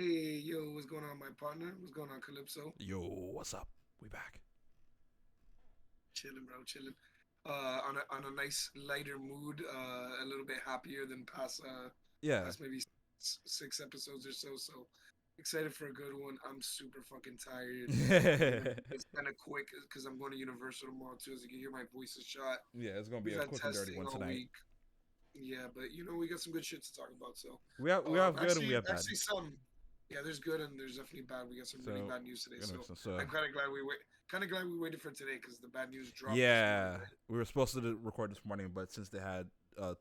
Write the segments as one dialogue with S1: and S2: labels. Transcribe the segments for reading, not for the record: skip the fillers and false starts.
S1: Hey, yo, what's going on, my partner? What's going on, Calypso?
S2: Yo, what's up? We back.
S1: Chilling, bro, chilling. On a nice lighter mood, a little bit happier than
S2: Yeah.
S1: past maybe six episodes or so. So excited for a good one. I'm super fucking tired. It's kind of quick because I'm going to Universal tomorrow too. As you can hear, my voice is shot.
S2: Yeah, it's gonna be
S1: We've
S2: a
S1: had
S2: quick and dirty
S1: testing
S2: one
S1: all
S2: tonight.
S1: week. Yeah, but we got some good shit to talk about. So,
S2: We have good and we have bad.
S1: actually some. Yeah, there's good and there's definitely bad. We got some really
S2: So
S1: bad news today.
S2: you know,
S1: So
S2: so
S1: I'm kind of glad we wait. Kind of glad we waited for today because the bad news dropped this morning,
S2: yeah,
S1: right?
S2: we were supposed to record this morning, but since they had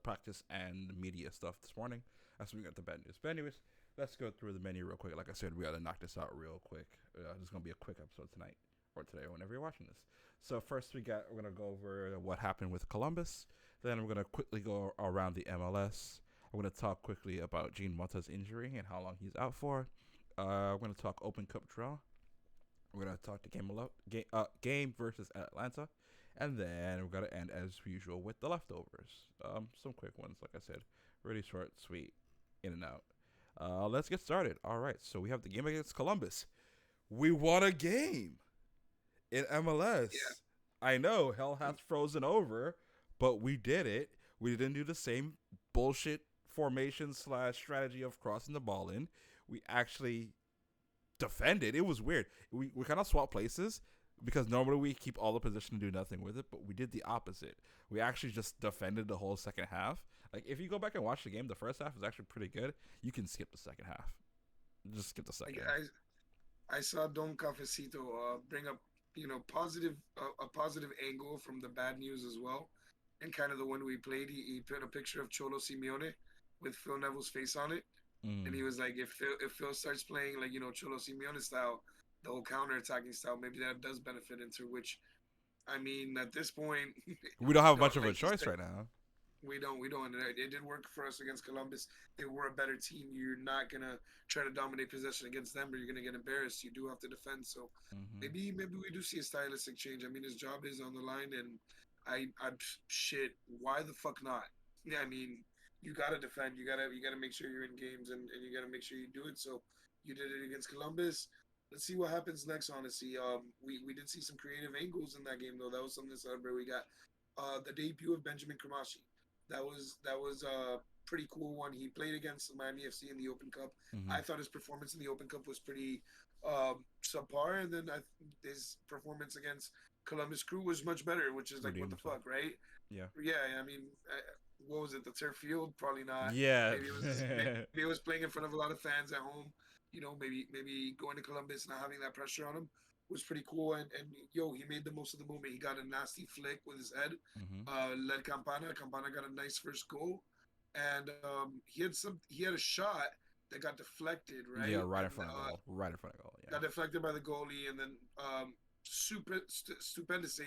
S2: practice and media stuff this morning, that's when we got the bad news. But anyways, let's go through the menu real quick. Like I said, we gotta knock this out real quick. This is gonna be a quick episode tonight or today, or whenever you're watching this. So first, we're gonna go over what happened with Columbus. Then we're gonna quickly go around the MLS. We're gonna talk quickly about Gene Mota's injury and how long he's out for. We're gonna talk Open Cup draw. We're gonna talk the game versus Atlanta, and then we're gonna end as usual with the leftovers. Some quick ones, like I said, really short, sweet, in and out. Let's get started. All right, so we have the game against Columbus. We won a game in
S1: Yeah,
S2: MLS. I know hell has frozen over, but we did it. We didn't do the same bullshit formation slash strategy of crossing the ball in. We actually defended. It was weird. We kind of swapped places because normally we keep all the position and do nothing with it, but we did the opposite. We actually just defended the whole second half. Like if you go back and watch the game, the first half is actually pretty good. You can skip the second half. Just skip the
S1: I,
S2: second half.
S1: I saw Don Cafecito bring up positive a positive angle from the bad news as well, and kind of the one we played. He put a picture of Cholo Simeone with Phil Neville's face on it. And he
S2: Mm.
S1: was like, if Phil starts playing like Cholo Simeone style, the whole counter attacking style, maybe that does benefit into which I mean at this point,
S2: We don't have
S1: no,
S2: much of a
S1: like you
S2: choice
S1: said,
S2: right now.
S1: we don't. It did work for us against Columbus. They were a better team. You're not gonna try to dominate possession against them, but you're gonna get embarrassed. You do have to defend. So
S2: Mm-hmm.
S1: maybe we do see a stylistic change. I mean, his job is on the line, and I shit. Why the fuck not? Yeah, I mean, you gotta defend. You gotta make sure you're in games, and you gotta make sure you do it. So you did it against Columbus. Let's see what happens next. Honestly, we did see some creative angles in that game though. That was something to celebrate. We got the debut of Benjamin Kramashi. That was a pretty cool one. He played against Miami FC in the Open Cup.
S2: Mm-hmm.
S1: I thought his performance in the Open Cup was pretty subpar, and then his performance against Columbus Crew was much better. Which is like, what
S2: Redeem
S1: the
S2: himself.
S1: fuck, right?
S2: Yeah.
S1: Yeah, I mean, what was it? The turf field? Probably not.
S2: Yeah.
S1: Maybe it was playing in front of a lot of fans at home. Maybe going to Columbus, not having that pressure on him was pretty cool. And yo, he made the most of the moment. He got a nasty flick with his head,
S2: Mm-hmm.
S1: led Campana. Campana got a nice first goal, and he had a shot that got deflected,
S2: Yeah,
S1: right?
S2: right in
S1: And
S2: front of goal. Right in front of goal. Yeah.
S1: got deflected by the goalie, and then stupendous save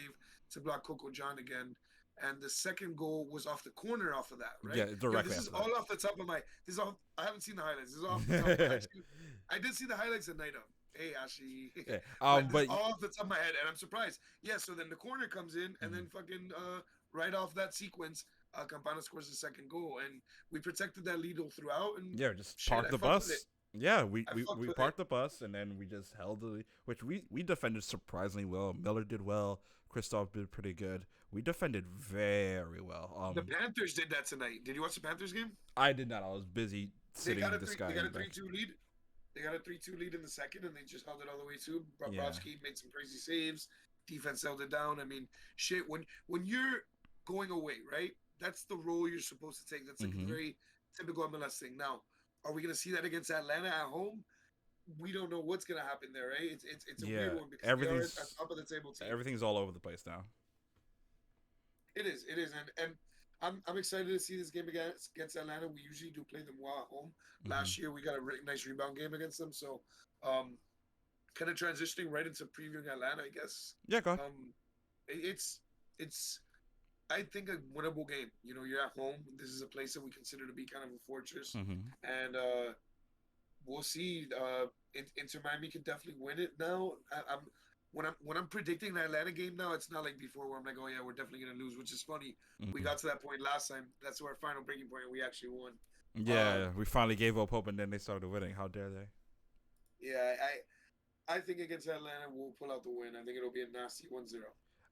S1: to block Coco John again. And the second goal was off the corner off of that, right?
S2: Yeah,
S1: Yo,
S2: directly
S1: this is
S2: after that.
S1: all off the top of my. This is all. I haven't seen the highlights. This is off the top of my. Actually, I did see the highlights at night of. Hey, Ashley.
S2: Yeah.
S1: But this is
S2: But
S1: all off the top of my head, and I'm surprised. Yeah. So then the corner comes in, and
S2: mhm.
S1: then fucking right off that sequence, Campana scores the second goal, and we protected that lead all throughout. And
S2: Yeah, just
S1: shit,
S2: park
S1: I
S2: the
S1: fucked with it.
S2: bus. Yeah, we,
S1: I
S2: we,
S1: fucked
S2: we
S1: with it.
S2: parked the bus and then we just held the which we defended surprisingly well. Miller did well. Christoph did pretty good. We defended very well.
S1: The Panthers did that tonight. Did you watch the Panthers game?
S2: I did not. I was busy
S1: They
S2: sitting
S1: got
S2: in
S1: a
S2: the
S1: three.
S2: sky
S1: They
S2: in
S1: got
S2: the
S1: a
S2: back.
S1: 3-2 lead. They got a 3-2 lead in the second, and they just held it all the way too.
S2: Yeah.
S1: Brodsky made some crazy saves. Defense held it down. I mean, shit. When you're going away, right? That's the role you're supposed to take. That's like a
S2: Mm-hmm.
S1: very typical MLS thing. Now, are we gonna see that against Atlanta at home? We don't know what's gonna happen there, right? It's a weird
S2: Yeah.
S1: one because they are a
S2: Everything's
S1: top of the table team.
S2: everything's all over the place now.
S1: It is, and I'm excited to see this game against Atlanta. We usually do play them well at home.
S2: Mm-hmm.
S1: Last year we got a nice rebound game against them, so um, kind of transitioning right into previewing Atlanta, I guess.
S2: Yeah, go.
S1: Um, it's I think a winnable game. You're at home. This is a place that we consider to be kind of a fortress,
S2: Mm-hmm.
S1: and we'll see. Inter Miami can definitely win it now. When I'm predicting the Atlanta game now, it's not like before where I'm like, oh yeah, we're definitely gonna lose. Which is funny. We
S2: Mm-hmm.
S1: got to that point last time. That's our final breaking point, and we actually won.
S2: Yeah,
S1: Um,
S2: we finally gave up hope and then they started winning. How dare they?
S1: Yeah, I think against Atlanta we'll pull out the win. I think it'll be a nasty 1-0.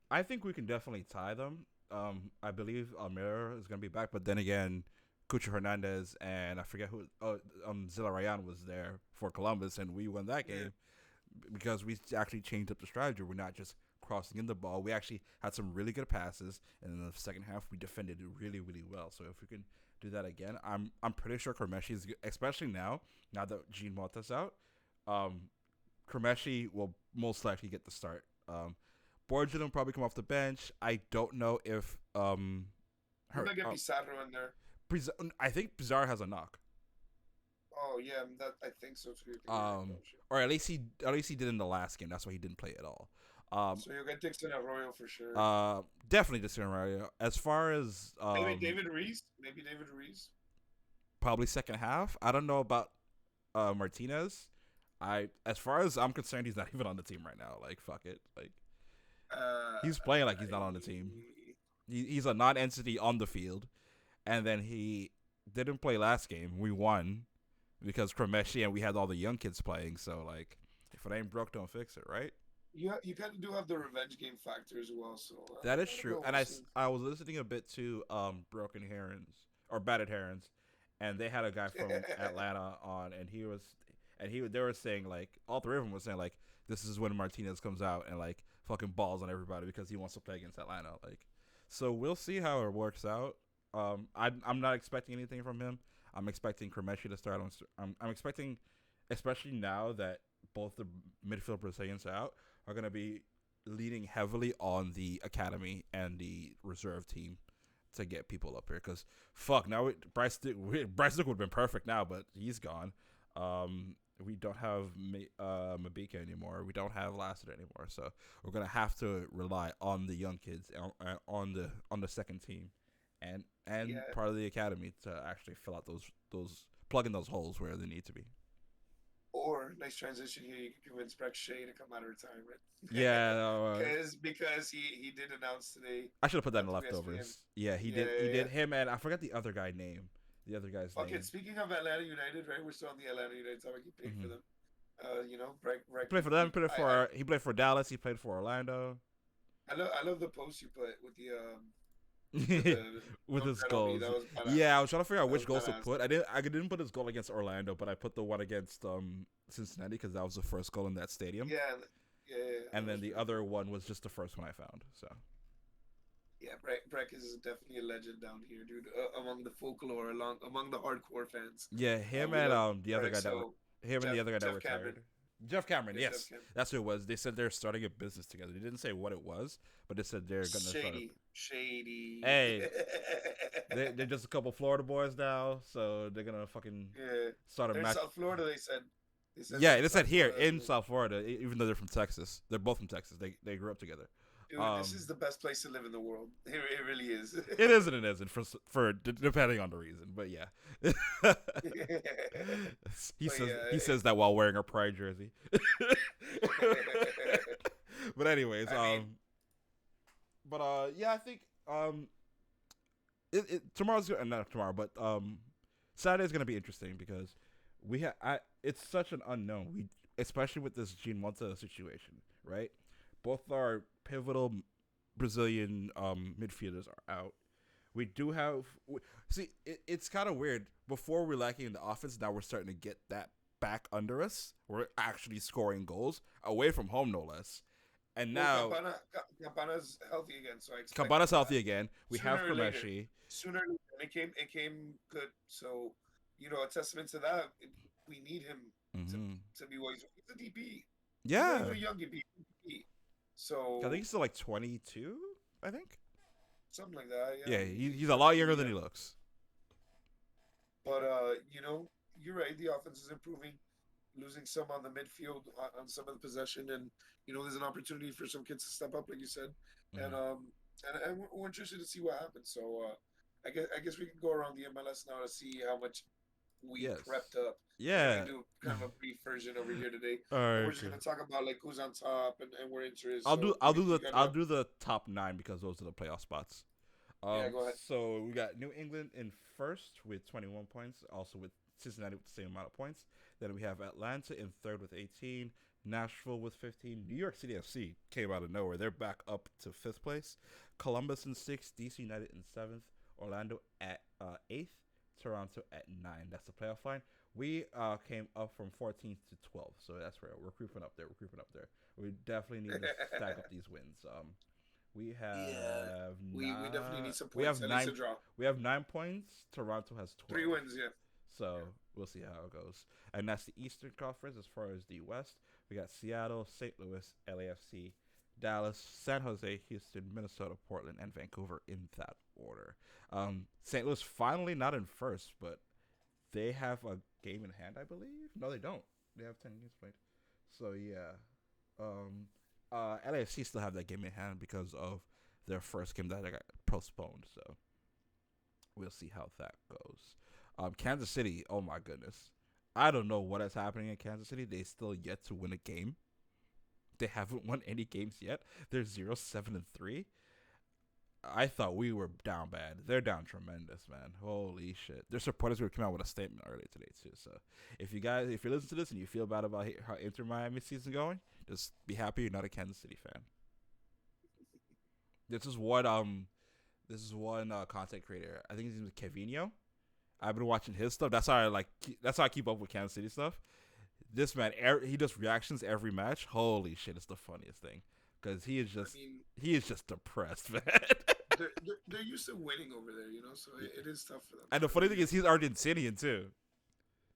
S2: I think we can definitely tie them. I believe Almira is gonna be back, but then again, Cucho Hernandez and I forget who. Zilla Rayan was there for Columbus, and we won that
S1: Yeah.
S2: game because we actually changed up the strategy. We're not just crossing in the ball. We actually had some really good passes, and in the second half, we defended it really, really well. So if we can do that again, I'm pretty sure Kremeshi is, especially now that Gene Mota's out. Um, Kremeshi will most likely get the start. Borgia will probably come off the bench. I don't know if
S1: You
S2: her
S1: might get Pizarro in there.
S2: I think Pizarro has a knock.
S1: Oh yeah, that I think so too. I think you're right.
S2: Um,
S1: Oh, shit.
S2: or at least he did in the last game. That's why he didn't play at all. Um,
S1: So you'll get Dixon Arroyo for sure.
S2: Definitely Diccionario. As far as
S1: Maybe David Reese. Maybe David Reese.
S2: probably second half, I don't know about Martinez. As far as I'm concerned, he's not even on the team right now. Like fuck it. Like
S1: Uh,
S2: he's playing like he's not on the team. He's a non-entity on the field, and then he didn't play last game. We won because Kremeshi and we had all the young kids playing. So like, if it ain't broke, don't fix it, right?
S1: you kind of do have the revenge game factor as well. So
S2: That is
S1: I don't
S2: true.
S1: know.
S2: And
S1: We'll see.
S2: I was listening a bit to Broken Herons or Batted Herons, and they had a guy from Atlanta on, and they were saying like all three of them were saying like this is when Martinez comes out and like fucking balls on everybody because he wants to play against Atlanta. Like, so we'll see how it works out. I'm not expecting anything from him. I'm expecting Kremeshi to start. I'm expecting, especially now that both the midfield Brazilians are out, are going to be leaning heavily on the academy and the reserve team to get people up here. Because fuck, now Bryce Dick would have been perfect now, but he's gone. We don't have Mabika anymore. We don't have Lassiter anymore. So we're gonna have to rely on the young kids on the second team, and
S1: Yeah.
S2: part of the academy to actually fill out those plug in those holes where they need to be.
S1: Or nice transition here. You can convince Breck Shea to come out of retirement.
S2: Yeah,
S1: Because he did announce today
S2: I should have put that in the
S1: through ESPN.
S2: leftovers. Yeah, he
S1: Yeah,
S2: did. He
S1: yeah, yeah.
S2: did him, and I forgot the other guy name. The other guy's
S1: Okay,
S2: name.
S1: speaking of Atlanta United, right? We're still on the Atlanta United topic. He played for
S2: Hmm
S1: them. Breck.
S2: He played for them. He played for Dallas. He played for Orlando.
S1: I love the post you put with the
S2: With
S1: don't
S2: his
S1: tread on me.
S2: goals.
S1: That was badass.
S2: Yeah, I was trying to figure out
S1: That was
S2: which goals to
S1: badass.
S2: put. I didn't put his goal against Orlando, but I put the one against Cincinnati because that was the first goal in that stadium.
S1: Yeah, yeah.
S2: And
S1: That
S2: then
S1: was
S2: the
S1: really
S2: other
S1: cool.
S2: one was just the first one I found. So
S1: Yeah, Breck is definitely a legend down here, dude. Among the folklore, among the hardcore fans.
S2: yeah, him
S1: We
S2: and
S1: love
S2: the other
S1: Breck.
S2: guy that
S1: So
S2: him and the other guy that
S1: Jeff Cameron.
S2: retired. Jeff Cameron,
S1: Yeah, Jeff
S2: yes,
S1: Cameron.
S2: that's who it was. They said they're starting a business together. They didn't say what it was, but they said they're gonna start.
S1: Shady.
S2: Hey, they're just a couple Florida boys now, so they're gonna fucking
S1: Yeah,
S2: start a
S1: they're in
S2: match.
S1: South Florida. They said. They said they're
S2: Yeah,
S1: in
S2: they said
S1: South
S2: here
S1: Florida.
S2: in South Florida, even though they're from Texas. They're both from Texas. They grew up together.
S1: Dude, this
S2: Um,
S1: is the best place to live in the world. It really is.
S2: it is and it isn't for depending on the reason, but yeah. he
S1: But
S2: says
S1: yeah,
S2: he says that while wearing a Pride jersey. But anyways,
S1: I mean,
S2: yeah, I think tomorrow's not tomorrow, but Saturday's gonna be interesting because it's such an unknown. We especially with this Gene Monta situation, right? Both our pivotal Brazilian midfielders are out. We do have it's kind of weird. Before we're lacking in the offense, now we're starting to get that back under us. We're actually scoring goals away from home, no less. And
S1: well,
S2: now
S1: Campana's healthy again, so I expect
S2: Cabana's healthy again. We have
S1: sooner or later.
S2: Kremeshi.
S1: Sooner or later, it came good. So, a testament to that. We need him
S2: Hmm
S1: to be what he's a DP. He's not
S2: Yeah,
S1: even a young DP. So
S2: I think he's still like 22. I think.
S1: something like that.
S2: Yeah,
S1: Yeah,
S2: he's a lot younger than he
S1: yeah.
S2: looks.
S1: But you're right. The offense is improving, losing some on the midfield on some of the possession, and there's an opportunity for some kids to step up, like you said, and
S2: Hmm
S1: we're interested to see what happens. So I guess we can go around the MLS now to see how much we
S2: Yes.
S1: prepped up. We're
S2: Yeah.
S1: gonna do kind of a brief version over here today,
S2: All
S1: and we're
S2: right.
S1: just gonna talk about like who's on top and where interest.
S2: I'll do
S1: So
S2: I'll do
S1: you
S2: the
S1: got
S2: I'll do the top 9 because those are the playoff spots.
S1: yeah, go ahead.
S2: So we got New England in first with 21 points, also with Cincinnati with the same amount of points. Then we have Atlanta in third with 18. Nashville with 15. New York City FC came out of nowhere. They're back up to fifth place. Columbus in sixth. DC United in seventh. Orlando at eighth. Toronto at 9. That's the playoff line. We came up from 14th to 12th, so that's where we're creeping up there. We definitely need to stack up these wins. We
S1: Yeah,
S2: have
S1: we definitely need some
S2: we
S1: points.
S2: have
S1: At least a
S2: nine.
S1: draw.
S2: We have 9 points. Toronto has 12.
S1: 3 wins, yeah.
S2: So
S1: Yeah.
S2: we'll see how it goes. And that's the Eastern Conference. As far as the West, we got Seattle, St. Louis, LAFC, Dallas, San Jose, Houston, Minnesota, Portland, and Vancouver in that order. St. Louis finally not in first, but they have a game in hand, I believe. No, they don't. They have 10 games played. So yeah, LAFC still have that game in hand because of their first game that got postponed. So we'll see how that goes. Kansas City, oh my goodness. I don't know what is happening in Kansas City. They still yet to win a game. They haven't won any games yet. They're 0-7-3. I thought we were down bad. They're down tremendous, man. Holy shit. Their supporters were coming out with a statement earlier today too. So if you listen to this and you feel bad about how Inter Miami season going, just be happy you're not a Kansas City fan. This is one content creator. I think his name is Kevino. I've been watching his stuff. That's how I keep up with Kansas City stuff. This man, he does reactions every match. Holy shit, it's the funniest thing because he is just depressed, man.
S1: They're used to winning over there, so it is tough for them.
S2: And the funny thing is, he's Argentinian too.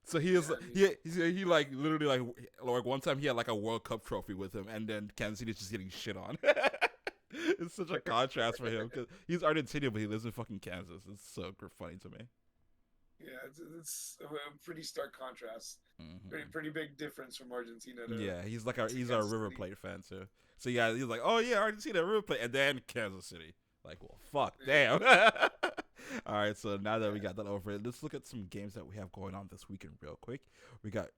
S2: So he is he like literally like one time he had like a World Cup trophy with him, and then Kansas City's just getting shit on. It's such a contrast for him because he's Argentinian, but he lives in fucking Kansas. It's so funny to me.
S1: Yeah, it's a pretty stark contrast.
S2: Mm-hmm.
S1: Pretty big difference from Argentina.
S2: Yeah, he's a River Plate fan too. So yeah, he's like, oh yeah, Argentina, River Plate, and then Kansas City. Like, well, fuck, damn. All right, so now that we got that over, let's look at some games that we have going on this weekend real quick. We got,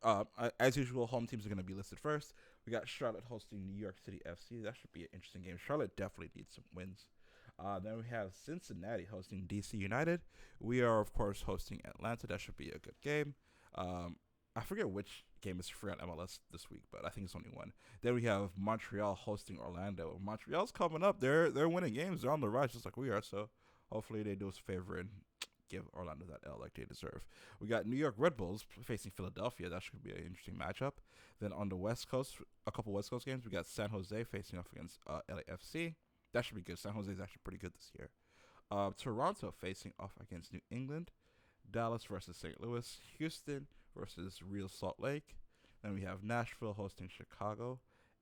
S2: as usual, home teams are going to be listed first. We got Charlotte hosting New York City FC. That should be an interesting game. Charlotte definitely needs some wins. Then we have Cincinnati hosting DC United. We are, of course, hosting Atlanta. That should be a good game. I forget which game is free on MLS this week, but I think it's only one. Then we have Montreal hosting Orlando. Montreal's coming up. They're winning games. They're on the rise just like we are. So hopefully they do us a favor and give Orlando that L like they deserve. We got New York Red Bulls facing Philadelphia. That should be an interesting matchup. Then on the West Coast, a couple West Coast games. We got San Jose facing off against LAFC. That should be good. San Jose is actually pretty good this year. Toronto facing off against New England. Dallas versus St. Louis. Houston versus Real Salt Lake. Then we have Nashville hosting Chicago.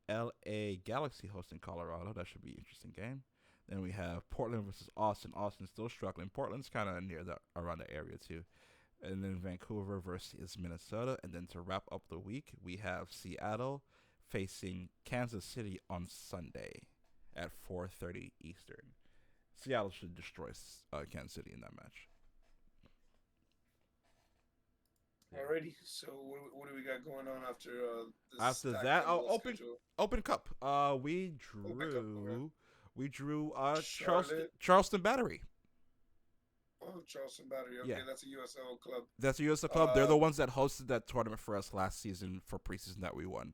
S2: LA Galaxy hosting Colorado. That should be an interesting game. Then we have Portland versus Austin. Austin's still struggling. Portland's kind of near around the area too. And then Vancouver versus Minnesota. And then to wrap up the week, we have Seattle facing Kansas City on Sunday at 4:30 Eastern. Seattle should destroy Kansas City in that match.
S1: Alrighty, so what do we got going on after this?
S2: After that,
S1: schedule?
S2: Open Cup. We drew Charleston Battery.
S1: Oh, Charleston Battery. Okay,
S2: Yeah.
S1: That's a USL club.
S2: That's a USL club. They're the ones that hosted that tournament for us last season for preseason that we won.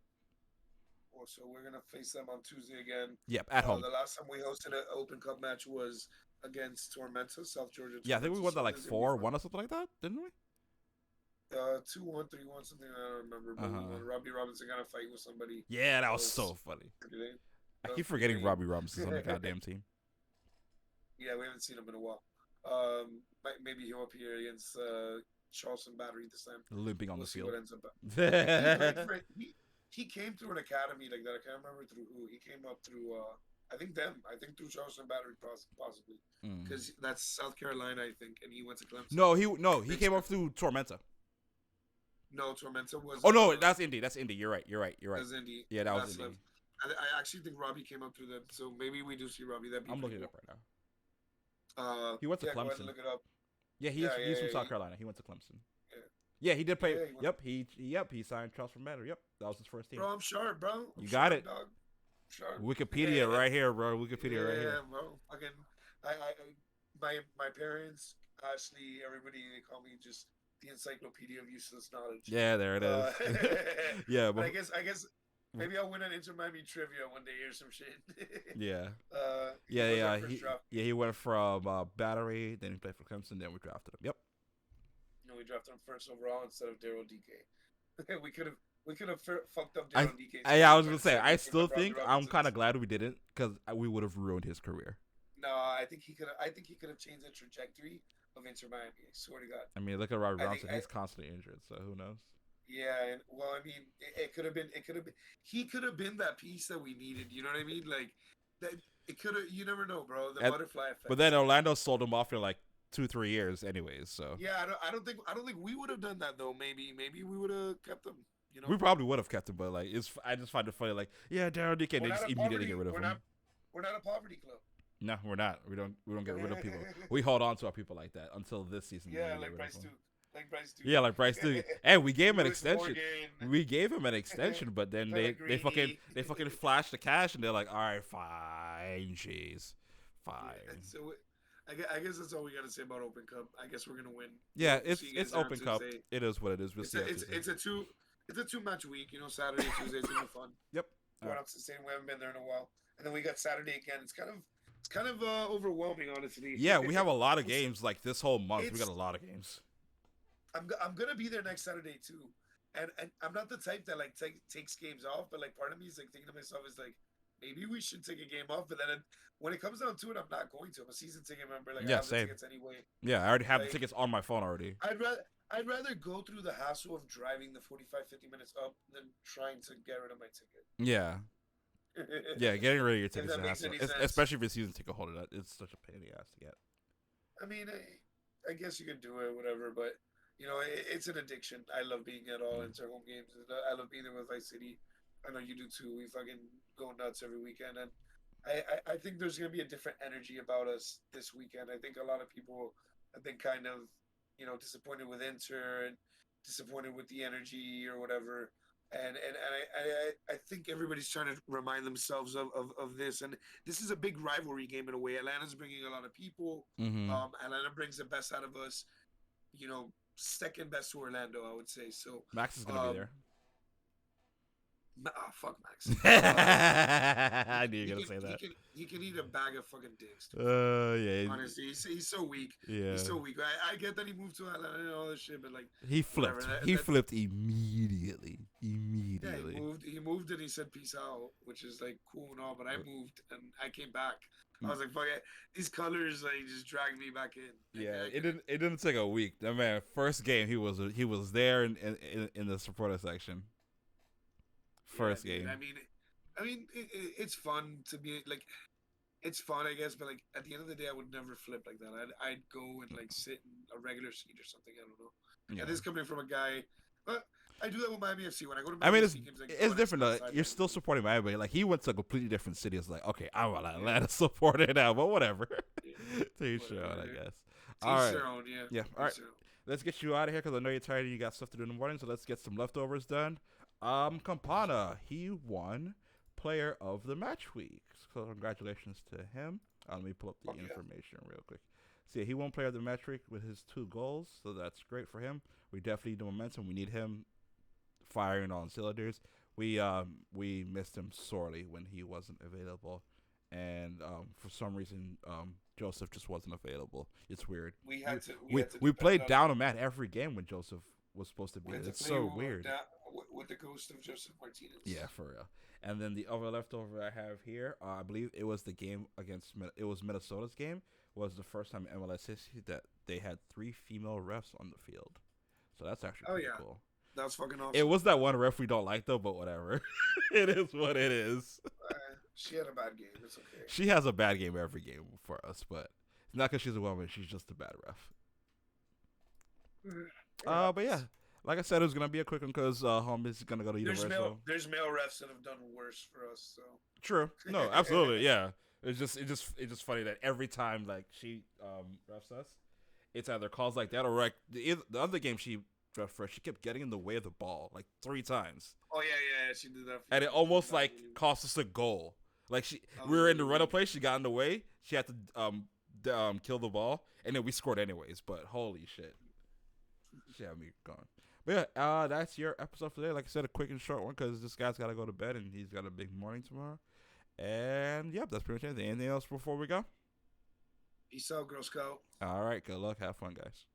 S1: Oh, so we're gonna face them on Tuesday again.
S2: Yep, at home.
S1: The last time we hosted an Open Cup match was against Tormenta, South Georgia.
S2: Yeah, I think we won that like
S1: So
S2: 4-1 or something like that, didn't we?
S1: 2-1, 3-1, something I don't remember. But we won. Robbie Robinson got a fight with somebody.
S2: Yeah, that was so funny. I keep forgetting Robbie Robinson's on the goddamn team.
S1: Yeah, we haven't seen him in a while. Maybe he'll appear against Charleston Battery this time.
S2: Limping on the field.
S1: What ends up. He came through an academy like that. I can't remember through who. He came up through. I think through Charleston Battery possibly because that's South Carolina, I think, and he went to Clemson.
S2: He came up through Tormenta.
S1: No, Tormenta was.
S2: Oh no, that's Indy. That's Indy. You're right. That's
S1: Indy.
S2: Yeah, that was Indy.
S1: I actually think Robbie came up through them, so maybe we do see Robbie.
S2: I'm looking it up right
S1: now.
S2: He went to Clemson.
S1: Go ahead and look it up.
S2: Yeah, he's from South Carolina. He went to Clemson. Yeah, he did play. He signed Charleston Battery. Yep, that was his first team.
S1: Bro, I'm sharp, bro.
S2: You got it.
S1: Dog. Sharp.
S2: Wikipedia right here, bro. Wikipedia right here.
S1: Yeah, bro. Fucking, my parents, Ashley, everybody, they call me just the encyclopedia of useless knowledge.
S2: Yeah, there it is. Yeah,
S1: But
S2: but
S1: I guess maybe I'll win an Inter Miami trivia one day or some shit.
S2: yeah,
S1: He was our
S2: yeah.
S1: first draft pick.
S2: He went from Battery, then he played for Clemson, then we drafted him. Yep.
S1: We drafted him first overall instead of Daryl DK. we could have fucked up
S2: I,
S1: Daryl DK's
S2: I
S1: career
S2: was
S1: by
S2: gonna say, I
S1: deciding to
S2: still
S1: pick up Robbie
S2: think I'm kind of
S1: Robinson's.
S2: glad we didn't, because we would have ruined his career.
S1: No, I think he could. I think he could have changed the trajectory of Inter Miami. I swear to God.
S2: I mean, look at Robbie
S1: I think.
S2: Robinson; he's constantly injured, so who knows?
S1: Yeah, and well, I mean, it could have been. It could have been. He could have been that piece that we needed. You know what I mean? Like that. It could have. You never know, bro. The butterfly effect.
S2: But then Orlando sold him off for like 2-3 years, anyways. So
S1: yeah, I don't think we would have done that though. Maybe we would have kept him. You know,
S2: we probably would have kept him, but like, I just find it funny. Like, yeah, Daryl DK, and they just immediately get rid of him.
S1: We're not a poverty club.
S2: No, we're not. We don't get rid of people. We hold on to our people like that until this season.
S1: Yeah, like Bryce Duke.
S2: Yeah, like Bryce Duke. And we gave him an extension. We gave him an extension, but then they fucking flashed the cash, and they're like, all right, fine, jeez, fine.
S1: Yeah, so I guess that's all we got to say about Open Cup. I guess we're gonna win.
S2: Yeah, it's Open Cup. It is what it is. We'll see.
S1: It's a 2-match week. You know, Saturday, Tuesday's gonna be fun.
S2: Yep.
S1: Going up to the stadium, we haven't been there in a while, and then we got Saturday again. It's kind of overwhelming, honestly.
S2: Yeah, we have a lot of games. Like this whole month, we got a lot of games.
S1: I'm gonna be there next Saturday too, and I'm not the type that like takes games off, but like part of me is like thinking to myself is like maybe we should take a game off, but then when it comes down to it, I'm not going to. I'm a season ticket member. Like, I have the tickets anyway.
S2: Yeah, I already have the tickets on my phone already.
S1: I'd rather go through the hassle of driving the 45-50 minutes up than trying to get rid of my ticket.
S2: Yeah. Yeah, getting rid of your tickets is a hassle, especially if you're a season ticket holder. It's such a pain in the ass to get.
S1: I mean, I guess you can do it, whatever, but you know, it's an addiction. I love being at all Inter home games. I love being there with Vice City. I know you do too. We fucking go nuts every weekend, and I think there's gonna be a different energy about us this weekend. I think a lot of people have been kind of, you know, disappointed with Inter and disappointed with the energy or whatever. And I think everybody's trying to remind themselves of this. And this is a big rivalry game in a way. Atlanta's bringing a lot of people. Atlanta brings the best out of us. You know, second best to Orlando, I would say. So
S2: Max is gonna be there.
S1: Fuck Max.
S2: I knew you were gonna say that.
S1: He can eat a bag of fucking dicks.
S2: Yeah.
S1: Honestly, he's so weak.
S2: Yeah.
S1: He's so weak. I get that he moved to Atlanta and all this shit, but like
S2: he flipped. He flipped immediately.
S1: Yeah, he moved and he said peace out, which is like cool and all. But I moved and I came back. I was like, fuck it. These colors like just dragged me back in.
S2: Yeah, it didn't take a week. That man, first game he was there in the supporter section. First game.
S1: I mean, it's fun to be like, it's fun, I guess, but like at the end of the day, I would never flip like that. I'd go and like sit in a regular seat or something. I don't know. Yeah. And this is coming from a guy, but I do that with Miami FC when I go to Miami FC games.
S2: It's different though. You're still supporting Miami, like he went to a completely different city. It's like, okay, I'm an Atlanta supporter now, but whatever. To each your own, I guess. All right. Yeah. All right. Let's get you out of here because I know you're tired and you got stuff to do in the morning. So let's get some leftovers done. Campana, he won Player of the Match week. So congratulations to him. Let me pull up the information real quick. So yeah, he won Player of the Match week with his 2 goals. So that's great for him. We definitely need the momentum. We need him firing on cylinders. We missed him sorely when he wasn't available, and for some reason Joseph just wasn't available. It's weird. We played down him at every game when Joseph was supposed to be. It's so weird.
S1: With the ghost of Joseph Martinez.
S2: Yeah, for real. And then the other leftover I have here, I believe it was the game against Minnesota's game. Was the first time in MLS history that they had 3 female refs on the field. So that's actually pretty cool.
S1: That was fucking awesome.
S2: It was that one ref we don't like though, but whatever. It is what it is.
S1: She had a bad game. It's okay.
S2: She has a bad game every game for us, but it's not because she's a woman. She's just a bad ref. But yeah. Like I said, it was gonna be a quick one because home is gonna go to Universal.
S1: There's male refs that have done worse for us. So
S2: true. No, absolutely, yeah. It's just funny that every time like she refs us, it's either calls like that or like the other game she ref for, she kept getting in the way of the ball like 3 times.
S1: Oh yeah, she did that.
S2: And it almost like cost us a goal. Like we were in the run of play, she got in the way, she had to kill the ball, and then we scored anyways. But holy shit. She had me gone. But yeah, that's your episode for today. Like I said, a quick and short one because this guy's got to go to bed and he's got a big morning tomorrow. And yep, that's pretty much anything. Anything else before we go?
S1: Peace out, Girl Scout.
S2: All right, good luck. Have fun, guys.